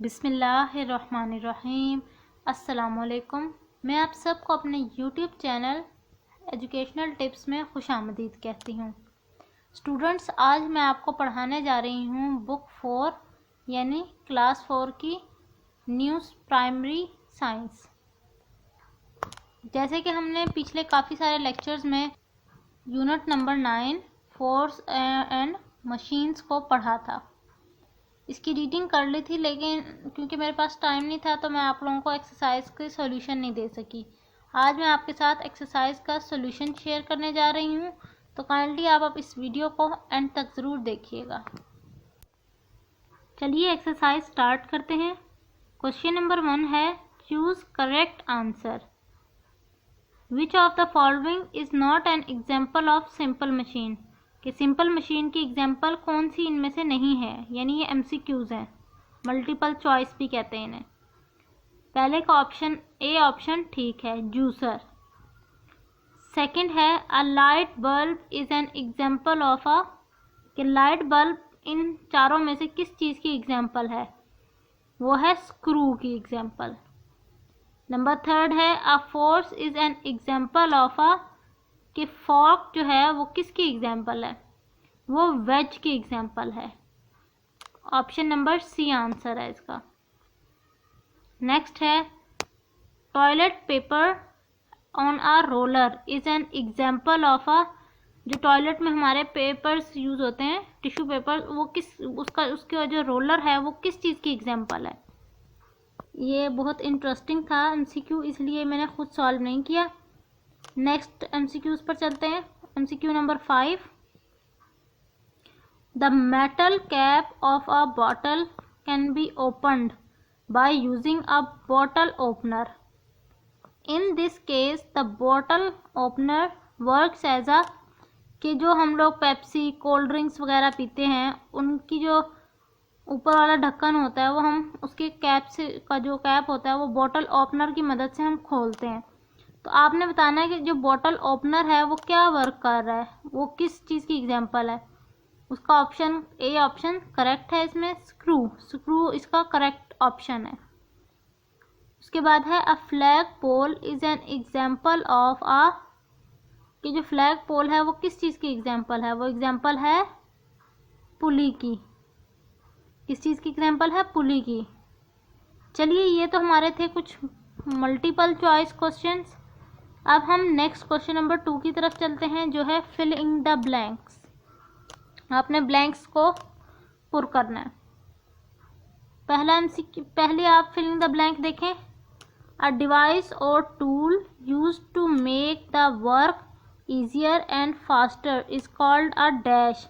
बिस्मिल्लाहिर्रहमानिर्रहीम। अस्सलामुअलैकुम। मैं आप सबको अपने यूट्यूब चैनल एजुकेशनल टिप्स में खुशामदीद कहती हूँ। स्टूडेंट्स, आज मैं आपको पढ़ाने जा रही हूँ बुक 4 यानी क्लास 4 की न्यूज़ प्राइमरी साइंस। जैसे कि हमने पिछले काफ़ी सारे लेक्चर्स में unit number 9 force and machines को पढ़ा था। इसकी रीडिंग कर ली थी, लेकिन क्योंकि मेरे पास टाइम नहीं था तो मैं आप लोगों को एक्सरसाइज के सॉल्यूशन नहीं दे सकी। आज मैं आपके साथ एक्सरसाइज का सॉल्यूशन शेयर करने जा रही हूँ, तो काइंडली आप इस वीडियो को एंड तक ज़रूर देखिएगा। चलिए एक्सरसाइज स्टार्ट करते हैं। क्वेश्चन नंबर 1 है, choose correct answer. Which of the following is not an example of simple machine. कि सिंपल मशीन की एग्जाम्पल कौन सी इनमें से नहीं है, यानी ये MCQs हैं, मल्टीपल चॉइस भी कहते हैं इन्हें। पहले का ऑप्शन ए ऑप्शन ठीक है, जूसर। सेकंड है, a light bulb is an example of a. कि लाइट बल्ब इन चारों में से किस चीज़ की एग्जाम्पल है, वो है स्क्रू की एग्जाम्पल। नंबर थर्ड है, a force is an example of a. कि फॉर्क जो है वो किसकी एग्जाम्पल है, वो वेज की एग्जाम्पल है। ऑप्शन नंबर सी आंसर है इसका। नेक्स्ट है, toilet paper on a roller is an example of अ। जो टॉयलेट में हमारे पेपर्स यूज होते हैं, टिश्यू पेपर, वो किस उसका जो रोलर है वो किस चीज़ की एग्जाम्पल है। ये बहुत इंटरेस्टिंग था MCQ, इसलिए मैंने खुद सॉल्व नहीं किया। नेक्स्ट MCQs पर चलते हैं। MCQ number 5, the metal cap of a bottle can be opened by using a bottle opener. In this case the bottle opener works as a. कि जो हम लोग पेप्सी कोल्ड ड्रिंक्स वगैरह पीते हैं, उनकी जो ऊपर वाला ढक्कन होता है वो हम उसके कैप से का जो कैप होता है वो बॉटल ओपनर की मदद से हम खोलते हैं। तो आपने बताना है कि जो बॉटल ओपनर है वो क्या वर्क कर रहा है, वो किस चीज़ की एग्जांपल है। उसका ऑप्शन ए ऑप्शन करेक्ट है इसमें, स्क्रू इसका करेक्ट ऑप्शन है। उसके बाद है, a flag pole is an example of a. कि जो फ्लैग पोल है वो किस चीज़ की एग्जांपल है, वो एग्जांपल है पुली की। किस चीज़ की एग्जांपल है, पुली की। चलिए, ये तो हमारे थे कुछ मल्टीपल चॉइस क्वेश्चंस। अब हम नेक्स्ट क्वेश्चन नंबर 2 की तरफ चलते हैं, जो है फिल इन द ब्लैंक्स। आपने ब्लैंक्स को पुर करना है। पहले आप फिल इन द ब्लैंक देखें। अ डिवाइस और tool use to make the work easier and faster is called a dash.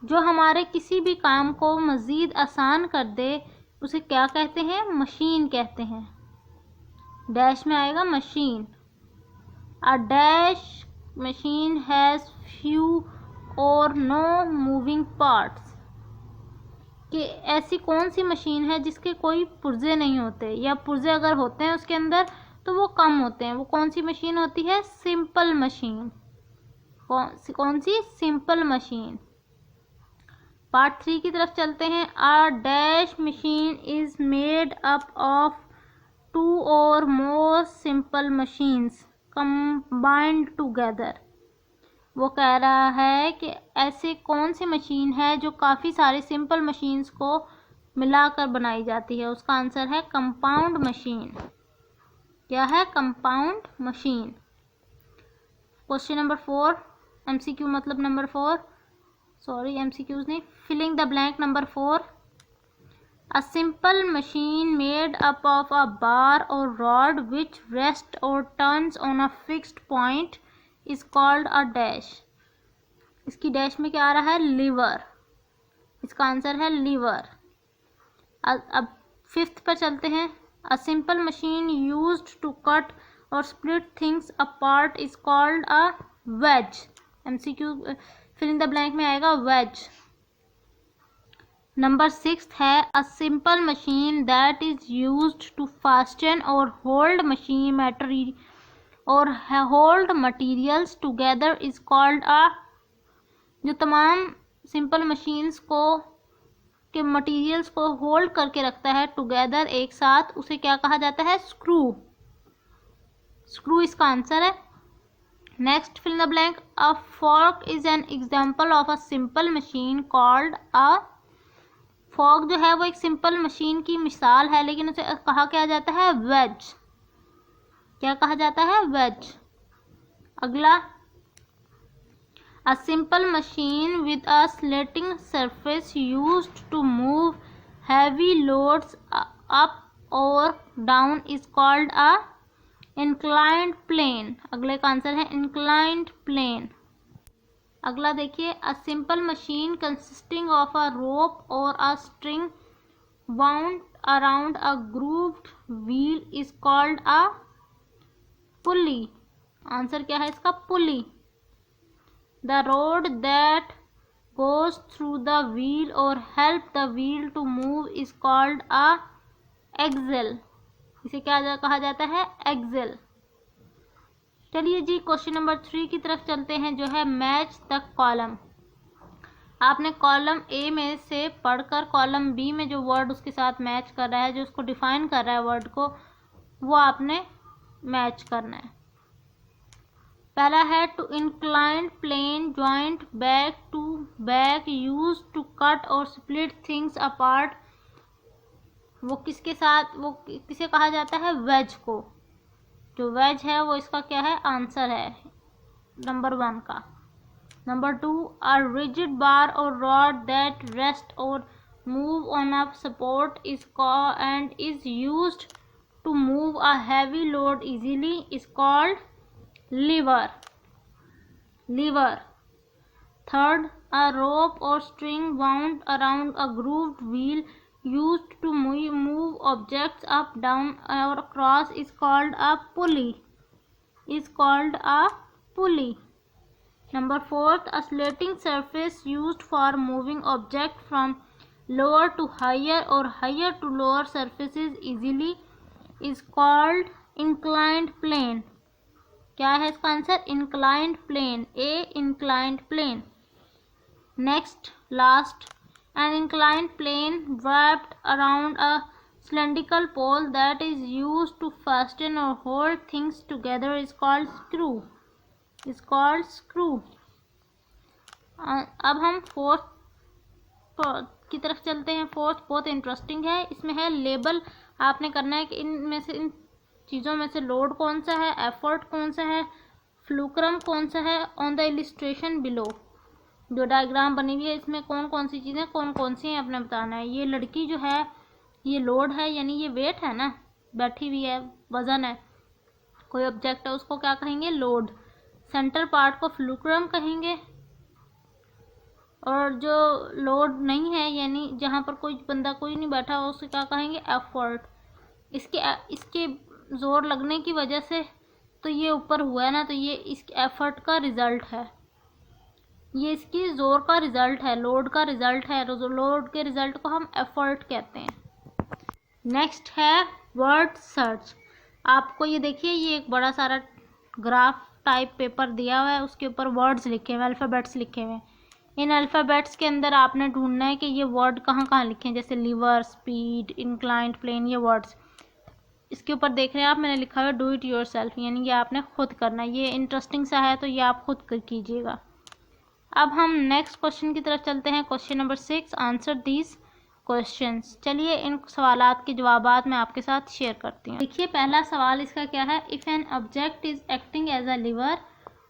जो हमारे किसी भी काम को मज़ीद आसान कर दे उसे क्या कहते हैं, मशीन कहते हैं। डैश में आएगा machine. A dash machine has few or no moving parts। कि ऐसी कौन सी मशीन है जिसके कोई पुर्जे नहीं होते, या पुर्जे अगर होते हैं उसके अंदर तो वो कम होते हैं। वो कौन सी मशीन होती है, सिंपल मशीन। कौन सी, सिंपल मशीन। पार्ट 3 की तरफ चलते हैं। A dash machine is made up of 2 or more simple machines combined together। वो कह रहा है कि ऐसे कौन सी मशीन है जो काफ़ी सारे सिंपल मशीन्स को मिलाकर बनाई जाती है। उसका आंसर है कंपाउंड मशीन। क्या है, compound machine. Question number 4 MCQ मतलब नंबर 4, सॉरी MCQs नहीं, filling the blank number 4। A simple machine made up of a bar or rod which rests or turns on a fixed point is called a dash। इसकी dash में क्या आ रहा है, liver. इसका answer है liver. अब 5th पर चलते हैं। A simple machine used to cut or split things apart is called a wedge। MCQ fill in the blank में आएगा wedge। नंबर 6 है, a simple machine that is used to fasten or hold materials together is called a. जो तमाम simple machines को के materials को hold करके रखता है टुगेदर एक साथ, उसे क्या कहा जाता है? स्क्रू। स्क्रू इसका आंसर है। Next, fill in the blank. A fork is an example of a simple machine called a. Fork जो है वो एक सिंपल मशीन की मिसाल है, लेकिन उसे कहा क्या जाता है? वेज। क्या कहा जाता है? वेज। अगला, a simple machine with a sliding surface used to move heavy loads up or down is called a inclined plane। अगले का आंसर है inclined plane। अगला देखिए, a simple machine consisting of a rope or a string wound around a grooved wheel is called a pulley। Answer क्या है इसका? पुली। The rod that goes through the wheel or help the wheel to move is called a axle। इसे क्या कहा जाता है? axle। चलिए जी, question number 3 की तरफ चलते हैं, जो है मैच द कॉलम। आपने कॉलम ए में से पढ़कर कॉलम बी में जो वर्ड उसके साथ मैच कर रहा है, जो उसको डिफाइन कर रहा है वर्ड को, वो आपने मैच करना है। पहला है two inclined plane joint back to back use to cut और स्प्लिट थिंग्स अपार्ट। वो किसके साथ, वो किसे कहा जाता है? वेज को। जो वेज है वो इसका क्या है? आंसर है नंबर 1 का। नंबर 2, अ रिजिड बार और रॉड दैट रेस्ट और move on a support is and is used to move a heavy load easily is called lever। lever। Third, a rope or string wound around a grooved wheel used to move objects up, down or across is called a pulley। is called a pulley। Number 4, a sliding surface used for moving object from lower to higher or higher to lower surfaces easily is called inclined plane। क्या है इसका आंसर? Inclined plane. A inclined plane. Next, last, an inclined plane wrapped around a cylindrical pole that is used to fasten or hold things together is called screw। is called screw। अब हम fourth की तरफ चलते हैं। Fourth बहुत interesting है। इसमें है लेबल। आपने करना है कि इनमें से, इन चीज़ों में से लोड कौन सा है, एफर्ट कौन सा है, फ्लुक्रम कौन सा है। ऑन द इलिस्ट्रेशन बिलो, जो डायग्राम बनी हुई है, इसमें कौन कौन सी चीज़ें कौन कौन सी हैं आपने बताना है। ये लड़की जो है ये लोड है, यानी ये वेट है ना, बैठी हुई है, वज़न है, कोई ऑब्जेक्ट है, उसको क्या कहेंगे? लोड। सेंटर पार्ट को फ्लुक्रम कहेंगे। और जो लोड नहीं है, यानी जहाँ पर कोई बंदा कोई नहीं बैठा हो, उसको क्या कहेंगे? एफर्ट। इसके ज़ोर लगने की वजह से तो ये ऊपर हुआ है ना, तो ये इस एफर्ट का रिज़ल्ट है। ये इसकी ज़ोर का रिज़ल्ट है, लोड का रिज़ल्ट है। लोड के रिज़ल्ट को हम एफर्ट कहते हैं। नेक्स्ट है वर्ड सर्च। आपको ये देखिए, ये एक बड़ा सारा ग्राफ टाइप पेपर दिया हुआ है, उसके ऊपर वर्ड्स लिखे हुए हैं, अल्फ़ाबेट्स लिखे हुए हैं। इन अल्फ़ाबेट्स के अंदर आपने ढूंढना है कि ये वर्ड कहाँ कहाँ लिखे हैं, जैसे लीवर, स्पीड, इंक्लाइंड प्लेन, ये वर्ड्स। इसके ऊपर देख रहे हैं आप, मैंने लिखा हुआ है डू इट योर सेल्फ, यानी ये आपने खुद करना है। ये इंटरेस्टिंग सा है, तो ये आप खुद कीजिएगा। अब हम नेक्स्ट क्वेश्चन की तरफ चलते हैं। Question number 6, answer these questions. चलिए इन सवालात के जवाबात मैं आपके साथ शेयर करती हूँ। देखिए पहला सवाल इसका क्या है? If an object is acting as a lever,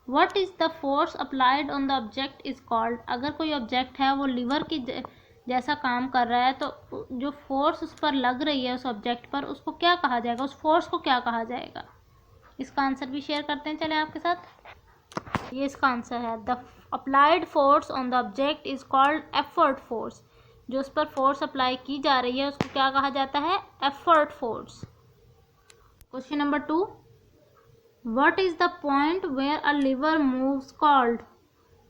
what is the force applied on the object is called. अगर कोई ऑब्जेक्ट है वो लीवर की जैसा काम कर रहा है, तो जो फोर्स उस पर लग रही है उस ऑब्जेक्ट पर, उसको क्या कहा जाएगा? उस फोर्स को क्या कहा जाएगा? इसका आंसर भी शेयर करते हैं चले आपके साथ। ये इसका आंसर है, the applied force on the object is called effort force. जो उस पर फोर्स अप्लाई की जा रही है उसको क्या कहा जाता है? Effort force. Question number 2, what is the point where a lever moves called.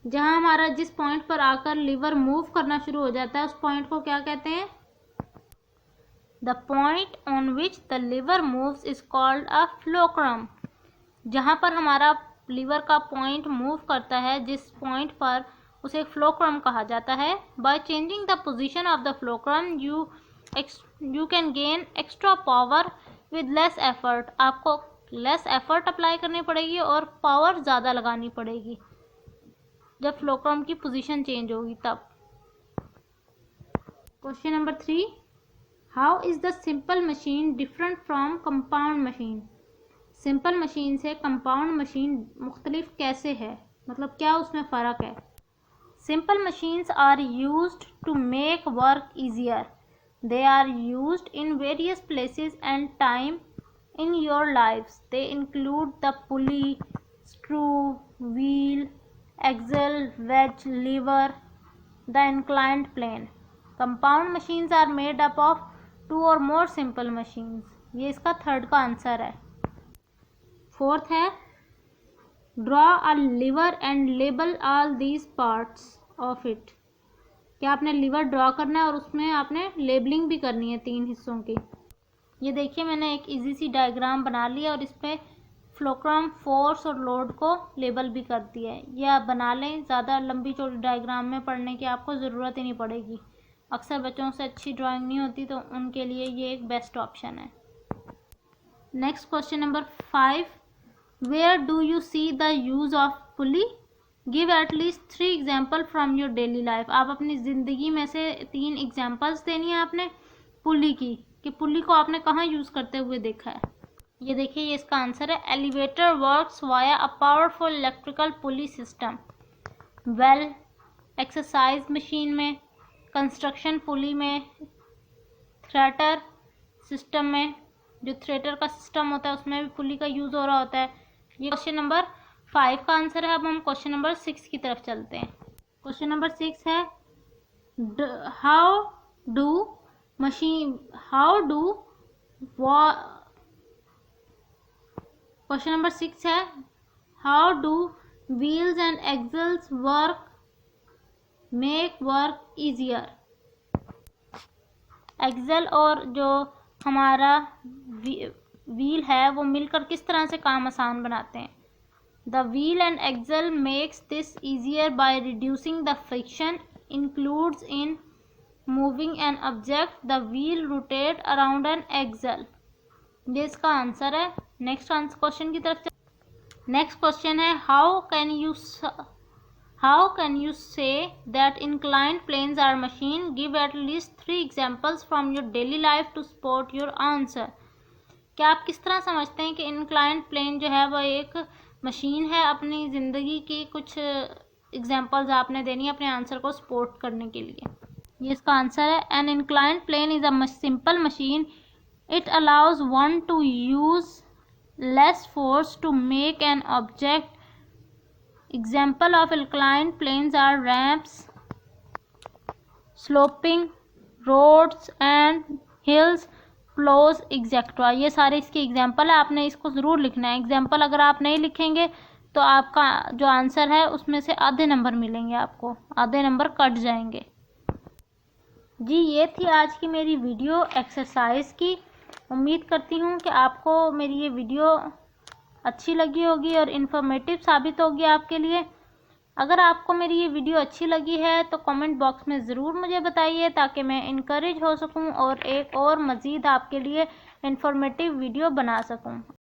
जहाँ हमारा जिस पॉइंट पर आकर लीवर मूव करना शुरू हो जाता है, उस पॉइंट को क्या कहते हैं? The point on which the lever moves is called a fulcrum. जहाँ पर हमारा लीवर का पॉइंट मूव करता है, जिस पॉइंट पर उसे एक फ्लोक्रम कहा जाता है। By changing the position of the fulcrum you can gain extra power with less effort. आपको लेस एफर्ट अप्लाई करनी पड़ेगी और पावर ज़्यादा लगानी पड़ेगी जब फ्लोक्रम की पोजीशन चेंज होगी तब। Question number 3, how is the simple machine different from compound machine. Simple machine से कंपाउंड मशीन मुख्तलिफ कैसे है, मतलब क्या उसमें फ़र्क है। Simple machines are used to make work easier. They are used in various places and time in your lives. They include the pulley, screw, wheel, axle, wedge, lever, the inclined plane. Compound machines are made up of 2 or more simple machines. ये इसका third का answer है। Fourth है, draw a lever and label all these parts of it. क्या आपने liver draw करना है और उसमें आपने लेबलिंग भी करनी है 3 हिस्सों की। ये देखिए मैंने एक इजी सी डायग्राम बना लिया और इस पर फ्लोक्रम, फोर्स और लोड को लेबल भी कर दिया है। ये आप बना लें, ज़्यादा लंबी चौड़ी डायग्राम में पढ़ने की आपको ज़रूरत ही नहीं पड़ेगी। अक्सर बच्चों से अच्छी ड्राइंग नहीं होती तो उनके लिए ये एक बेस्ट ऑप्शन है। Next question number 5, where do you see the use of pulley. Give at least 3 example from your daily life. आप अपनी ज़िंदगी में से 3 एग्जाम्पल्स देनी है आपने पुली की, कि पुली को आपने कहाँ यूज़ करते हुए देखा है। ये देखिए ये इसका आंसर है, elevator works via a powerful electrical pulley system. Well, exercise machine में, कंस्ट्रक्शन पुली में, थ्रेटर सिस्टम में, जो थ्रेटर का सिस्टम होता है उसमें भी पुली का यूज़ हो रहा होता है। ये क्वेश्चन नंबर 5 का आंसर है। अब हम क्वेश्चन नंबर 6 की तरफ चलते हैं। क्वेश्चन नंबर 6 है, हाउ डू क्वेश्चन नंबर 6 है, how do wheels and axles make work easier. Axle और जो हमारा व्हील है वो मिलकर किस तरह से काम आसान बनाते हैं। The wheel and axle makes this easier by reducing the friction includes in moving an object. The wheel rotate around an axle. ये इसका आंसर है। नेक्स्ट क्वेश्चन की तरफ नेक्स्ट क्वेश्चन है, how can you say that inclined planes are machine. Give at least 3 examples from your daily life to support your answer. क्या आप किस तरह समझते हैं कि inclined plane जो है वो एक मशीन है। अपनी ज़िंदगी की कुछ एग्जाम्पल्स आपने देनी है अपने आंसर को सपोर्ट करने के लिए। ये इसका आंसर है, an inclined plane is a simple machine. It allows one to use less force to make an object. Example of inclined planes are ramps, sloping roads and hills, flows etcetera. ये सारे इसके example है, आपने इसको ज़रूर लिखना है. Example अगर आप नहीं लिखेंगे तो आपका जो आंसर है उसमें से आधे नंबर मिलेंगे, आपको आधे नंबर कट जाएंगे. जी ये थी आज की मेरी वीडियो एक्सरसाइज की. उम्मीद करती हूँ कि आपको मेरी ये वीडियो अच्छी लगी होगी और इन्फॉर्मेटिव साबित होगी आपके लिए. अगर आपको मेरी ये वीडियो अच्छी लगी है तो कमेंट बॉक्स में ज़रूर मुझे बताइए ताकि मैं इनकरेज हो सकूँ और एक और मज़ीद आपके लिए इन्फॉर्मेटिव वीडियो बना सकूँ.